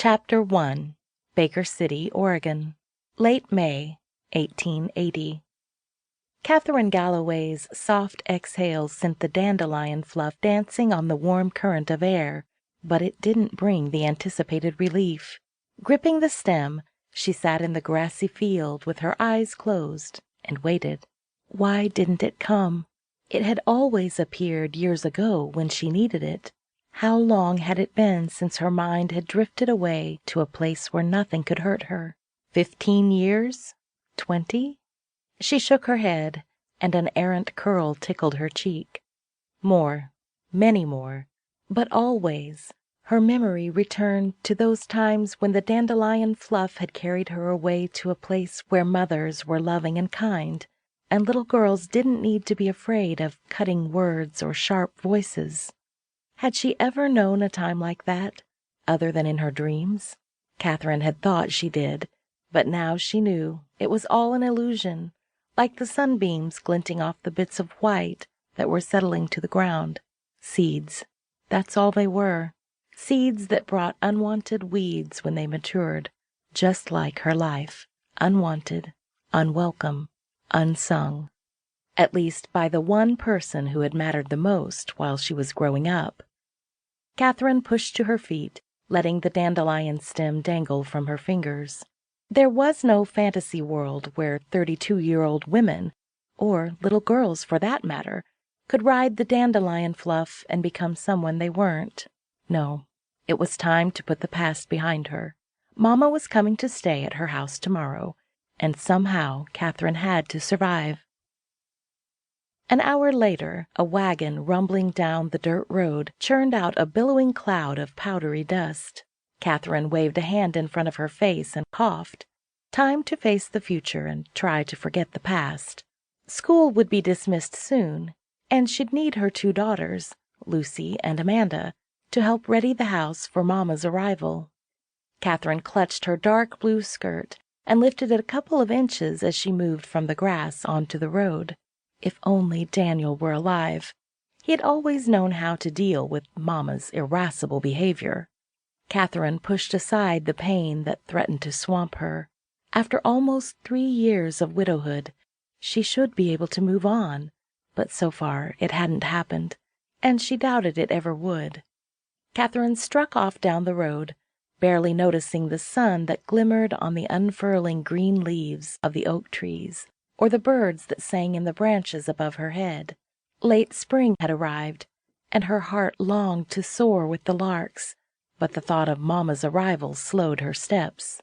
Chapter 1. Baker City, Oregon. Late May, 1880. Katherine Galloway's soft exhales sent the dandelion fluff dancing on the warm current of air, but it didn't bring the anticipated relief. Gripping the stem, she sat in the grassy field with her eyes closed and waited. Why didn't it come? It had always appeared years ago when she needed it. How long had it been since her mind had drifted away to a place where nothing could hurt her? 15 years? 20? She shook her head, and an errant curl tickled her cheek. More, many more, but always her memory returned to those times when the dandelion fluff had carried her away to a place where mothers were loving and kind, and little girls didn't need to be afraid of cutting words or sharp voices. Had she ever known a time like that, other than in her dreams? Katherine had thought she did, but now she knew it was all an illusion, like the sunbeams glinting off the bits of white that were settling to the ground. Seeds. That's all they were. Seeds that brought unwanted weeds when they matured, just like her life. Unwanted, unwelcome, unsung. At least by the one person who had mattered the most while she was growing up. Katherine pushed to her feet, letting the dandelion stem dangle from her fingers. There was no fantasy world where 32-year-old women, or little girls for that matter, could ride the dandelion fluff and become someone they weren't. No, it was time to put the past behind her. Mama was coming to stay at her house tomorrow, and somehow Katherine had to survive. An hour later, a wagon rumbling down the dirt road churned out a billowing cloud of powdery dust. Katherine waved a hand in front of her face and coughed. Time to face the future and try to forget the past. School would be dismissed soon, and she'd need her 2 daughters, Lucy and Amanda, to help ready the house for Mama's arrival. Katherine clutched her dark blue skirt and lifted it a couple of inches as she moved from the grass onto the road. If only Daniel were alive. He had always known how to deal with Mama's irascible behavior. Katherine pushed aside the pain that threatened to swamp her. After almost 3 years of widowhood, she should be able to move on, but so far it hadn't happened, and she doubted it ever would. Katherine struck off down the road, barely noticing the sun that glimmered on the unfurling green leaves of the oak trees, or the birds that sang in the branches above her head. Late spring had arrived, and her heart longed to soar with the larks, but the thought of Mama's arrival slowed her steps.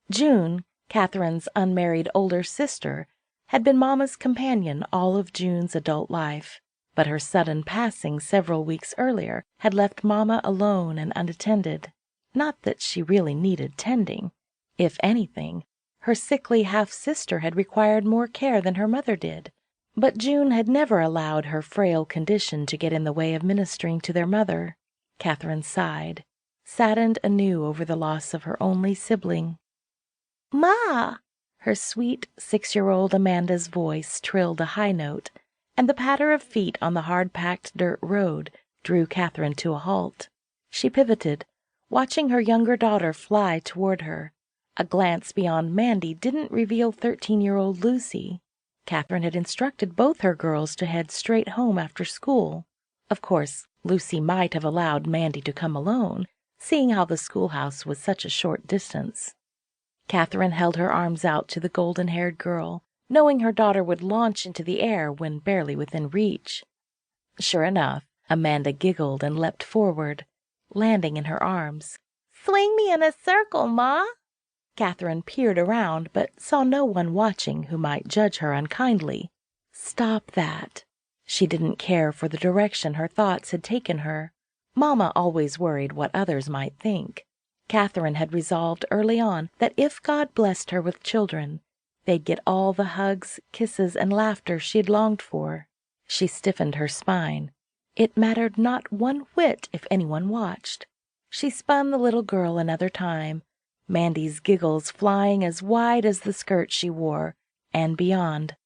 June, Katherine's unmarried older sister, had been Mama's companion all of June's adult life, but her sudden passing several weeks earlier had left Mama alone and unattended. Not that she really needed tending. If anything, her sickly half-sister had required more care than her mother did, but June had never allowed her frail condition to get in the way of ministering to their mother. Katherine sighed, saddened anew over the loss of her only sibling. "Ma!" Her sweet 6-year-old Amanda's voice trilled a high note, and the patter of feet on the hard-packed dirt road drew Katherine to a halt. She pivoted, watching her younger daughter fly toward her. A glance beyond Mandy didn't reveal 13-year-old Lucy. Katherine had instructed both her girls to head straight home after school. Of course, Lucy might have allowed Mandy to come alone, seeing how the schoolhouse was such a short distance. Katherine held her arms out to the golden-haired girl, knowing her daughter would launch into the air when barely within reach. Sure enough, Amanda giggled and leapt forward, landing in her arms. "Swing me in a circle, Ma!" Katherine peered around, but saw no one watching who might judge her unkindly. Stop that. She didn't care for the direction her thoughts had taken her. Mama always worried what others might think. Katherine had resolved early on that if God blessed her with children, they'd get all the hugs, kisses, and laughter she'd longed for. She stiffened her spine. It mattered not one whit if anyone watched. She spun the little girl another time, Mandy's giggles flying as wide as the skirt she wore, and beyond.